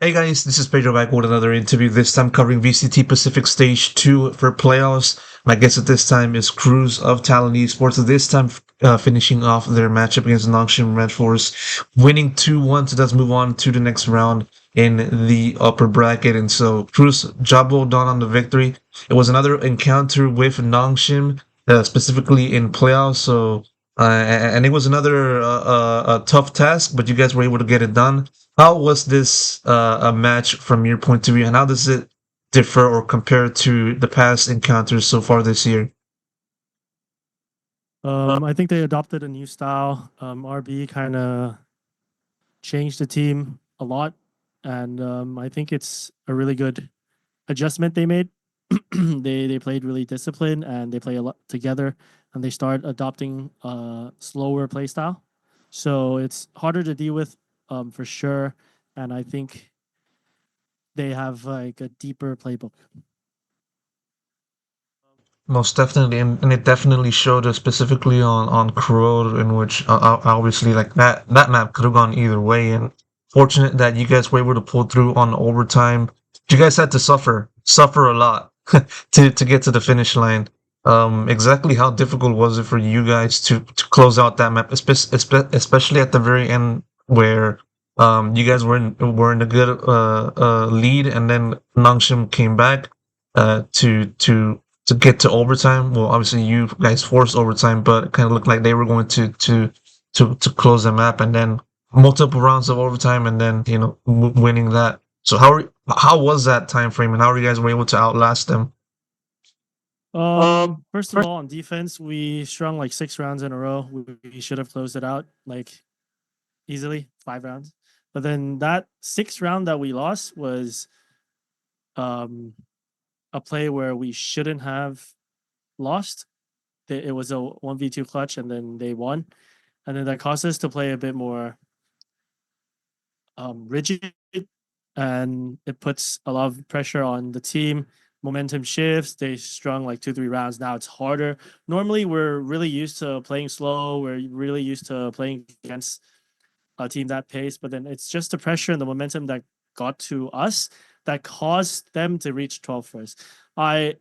Hey guys, this is Pedro back with another interview, this time covering VCT Pacific Stage 2 for playoffs. My guest at this time is Crws of Talon Esports, this time finishing off their matchup against Nongshim RedForce, winning 2-1, so let's move on to the next round in the upper bracket. And so, Crws, job well done on the victory. It was another encounter with Nongshim, specifically in playoffs, so and it was another a tough task, but you guys were able to get it done. How was this a match from your point of view, and how does it differ or compare to the past encounters so far this year? I think they adopted a new style. RB kind of changed the team a lot, and I think it's a really good adjustment they made. They played really disciplined and they play a lot together, and they start adopting a slower play style. So it's harder to deal with, for sure. And I think they have like a deeper playbook. Most definitely, and it definitely showed us specifically on Crws, in which obviously like that map could have gone either way, and fortunate that you guys were able to pull through on overtime. You guys had to suffer a lot to get to the finish line. Exactly how difficult was it for you guys to close out that map, especially at the very end where you guys were in a good lead, and then Nongshim came back to get to overtime. Well, obviously you guys forced overtime, but it kind of looked like they were going to close the map, and then multiple rounds of overtime, and then winning that. So how was that time frame, and how were you guys were able to outlast them? First of all, on defense, we strung like 6 rounds in a row. We should have closed it out like easily, 5 rounds. But then that 6th round that we lost was um a play where we shouldn't have lost. It was a 1v2 clutch, and then they won. And then that caused us to play a bit more rigid, and it puts a lot of pressure on the team. Momentum shifts. They strung like 2, 3 rounds. Now it's harder. Normally, we're really used to playing slow. We're really used to playing against a team that pace, but then it's just the pressure and the momentum that got to us that caused them to reach 12 first. I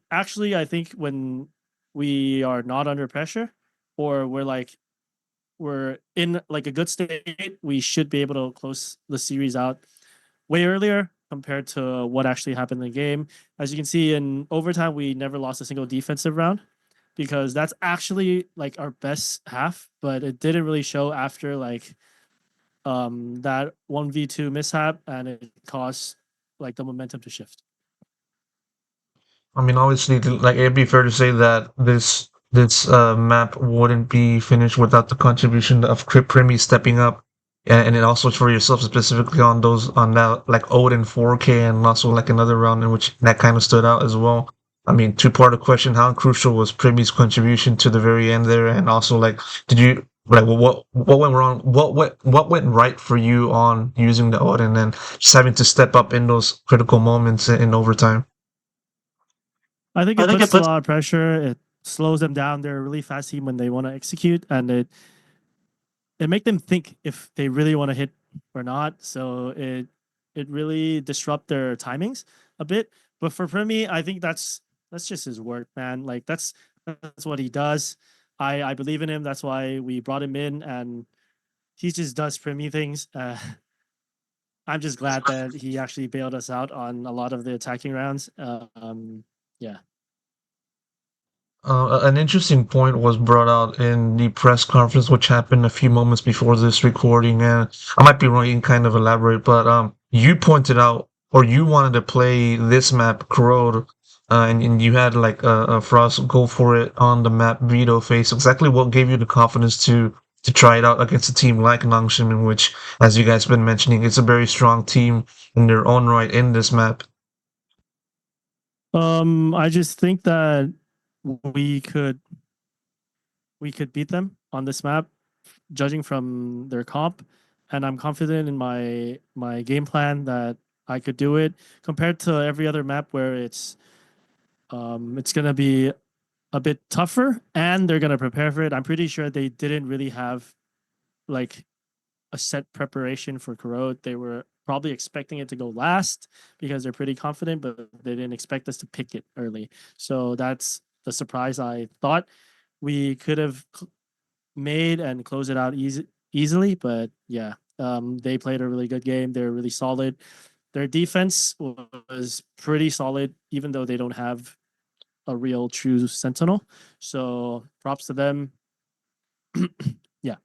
think when we are not under pressure, or we're in like a good state, we should be able to close the series out way earlier compared to what actually happened in the game. As you can see, in overtime, we never lost a single defensive round because that's actually like our best half, but it didn't really show after like that 1v2 mishap, and it caused like the momentum to shift. I mean, obviously, like it'd be fair to say that this map wouldn't be finished without the contribution of Primy stepping up, and then also for yourself specifically on that like Ode and 4K, and also like another round in which that kind of stood out as well. I mean, two-part question: how crucial was Primy's contribution to the very end there, and also like, did you like what went wrong? What went right for you on using the Ode, and then just having to step up in those critical moments in overtime? I think it puts a lot of pressure. It slows them down. They're a really fast team when they want to execute, and it make them think if they really want to hit or not. So it really disrupt their timings a bit. But for Primy, I think that's just his work, man. Like that's what he does. I believe in him. That's why we brought him in, and he just does Primy things. I'm just glad that he actually bailed us out on a lot of the attacking rounds. Yeah. An interesting point was brought out in the press conference, which happened a few moments before this recording, and I might be wrong. You can kind of elaborate, but you pointed out, or you wanted to play this map, Corrode, and you had like Frost go for it on the map Veto face. Exactly what gave you the confidence to try it out against a team like Nongshim, in which, as you guys been mentioning, it's a very strong team in their own right in this map. I just think that we could we could beat them on this map, judging from their comp, and I'm confident in my game plan that I could do it compared to every other map where it's gonna be a bit tougher and they're gonna prepare for it. I'm pretty sure they didn't really have like a set preparation for Corrode. They were probably expecting it to go last because they're pretty confident, but they didn't expect us to pick it early. So that's the surprise I thought we could have made and close it out easily. But yeah, they played a really good game. They're really solid. Their defense was pretty solid, even though they don't have a real true sentinel. So props to them. Yeah.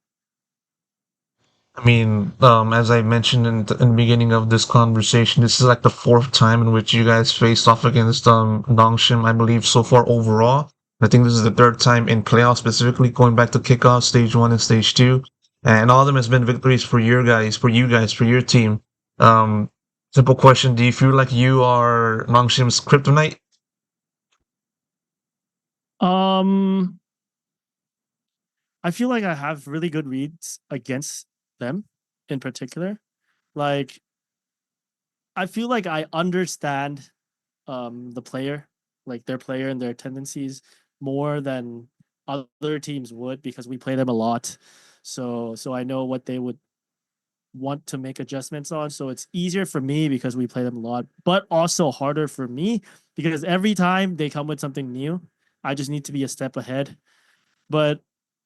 I mean, as I mentioned in the beginning of this conversation, this is like the fourth time in which you guys faced off against Nongshim, I believe, so far overall. I think this is the third time in playoffs, specifically going back to kickoff, stage one and stage two, and all of them has been victories for for your team. Um, Simple question: do you feel like you are Nongshim's kryptonite? Um, I feel like I have really good reads against them in particular. Like I feel like I understand the player, like their player and their tendencies more than other teams would because we play them a lot. So I know what they would want to make adjustments on. So it's easier for me because we play them a lot, but also harder for me because every time they come with something new, I just need to be a step ahead. But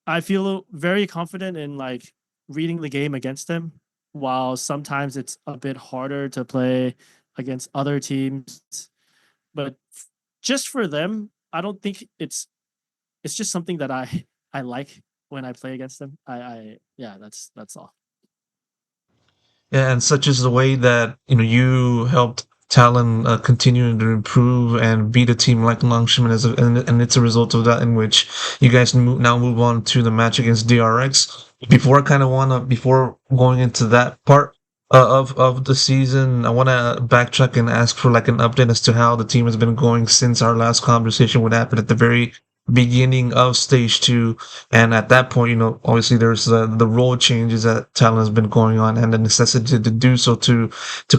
I feel very confident in like reading the game against them, while sometimes it's a bit harder to play against other teams. But just for them, I don't think it's just something that I like when I play against them. I yeah, that's all. Yeah, and such is the way that you helped Talon continue to improve and beat a team like Longshiman, and it's a result of that in which you guys now move on to the match against DRX. Before going into that part of the season, I wanna backtrack and ask for like an update as to how the team has been going since our last conversation would happen at the very beginning of stage two. And at that point, obviously there's the role changes that Talon has been going on, and the necessity to do so to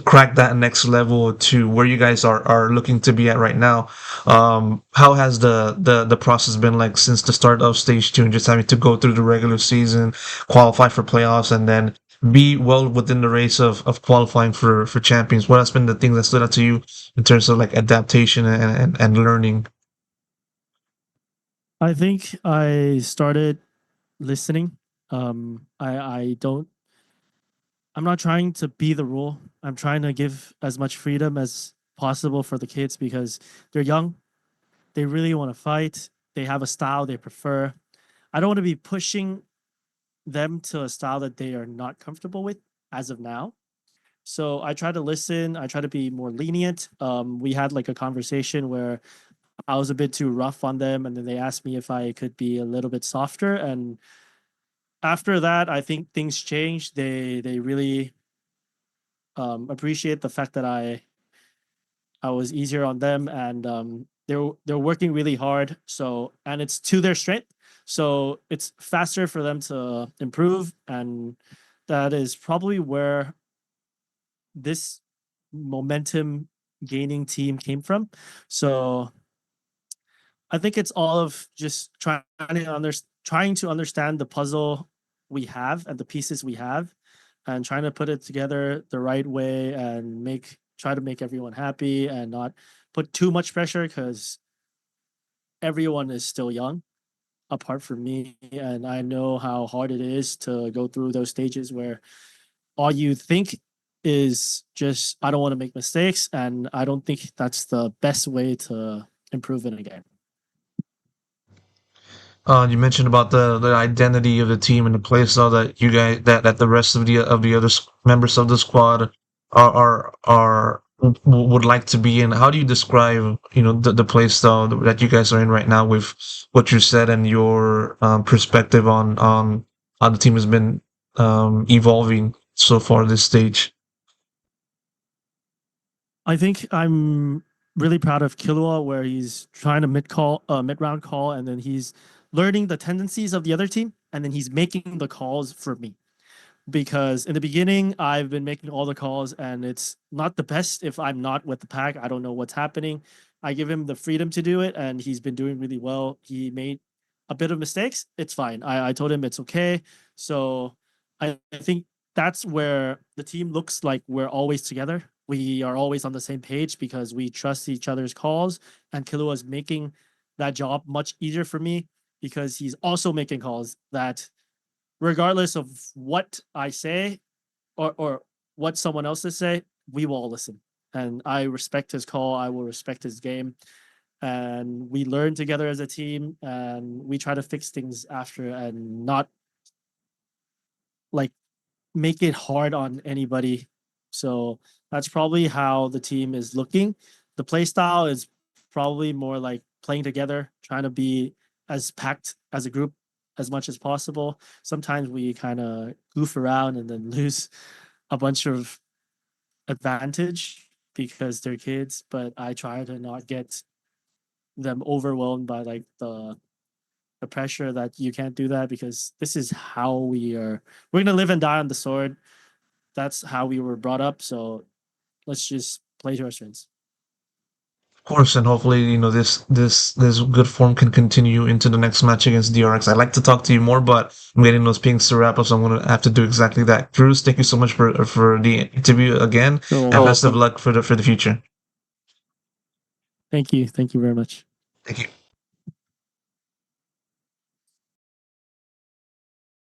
crack that next level to where you guys are looking to be at right now. How has the process been like since the start of stage two, and just having to go through the regular season, qualify for playoffs, and then be well within the race of qualifying for champions? What has been the thing that stood out to you in terms of like adaptation and learning? I think I started listening. I don't. I'm not trying to be the rule. I'm trying to give as much freedom as possible for the kids because they're young. They really want to fight. They have a style they prefer. I don't want to be pushing them to a style that they are not comfortable with as of now. So I try to listen. I try to be more lenient. We had like a conversation where I was a bit too rough on them, and then they asked me if I could be a little bit softer. And after that, I think things changed. They really appreciate the fact that I was easier on them, and they're working really hard. So and it's to their strength, so it's faster for them to improve, and that is probably where this momentum gaining team came from. So I think it's all of just trying to understand the puzzle we have and the pieces we have, and trying to put it together the right way and try to make everyone happy and not put too much pressure because everyone is still young apart from me, and I know how hard it is to go through those stages where all you think is just I don't want to make mistakes, and I don't think that's the best way to improve in a game. You mentioned about the identity of the team and the playstyle that you guys that the rest of the other members of the squad would like to be in. How do you describe the playstyle that you guys are in right now with what you said and your perspective on how the team has been evolving so far this stage? I think I'm really proud of Killua where he's trying to mid round call, and then he's learning the tendencies of the other team, and then he's making the calls for me. Because in the beginning, I've been making all the calls, and it's not the best if I'm not with the pack. I don't know what's happening. I give him the freedom to do it, and he's been doing really well. He made a bit of mistakes. It's fine. I told him it's okay. So I think that's where the team looks like we're always together. We are always on the same page because we trust each other's calls, and Killua is making that job much easier for me because he's also making calls that regardless of what I say or what someone else say, we will all listen. And I respect his call. I will respect his game. And we learn together as a team, and we try to fix things after and not like make it hard on anybody. So that's probably how the team is looking. The play style is probably more like playing together, trying to be as packed as a group as much as possible. Sometimes we kind of goof around and then lose a bunch of advantage because they're kids, but I try to not get them overwhelmed by like the pressure that you can't do that because this is how we're gonna live and die on the sword. That's how we were brought up. So let's just play to our strengths. Of course, and hopefully, this good form can continue into the next match against DRX. I'd like to talk to you more, but I'm getting those pings to wrap up, so I'm gonna have to do exactly that. Crws, thank you so much for the interview again, and best of luck for the future. Thank you very much. Thank you.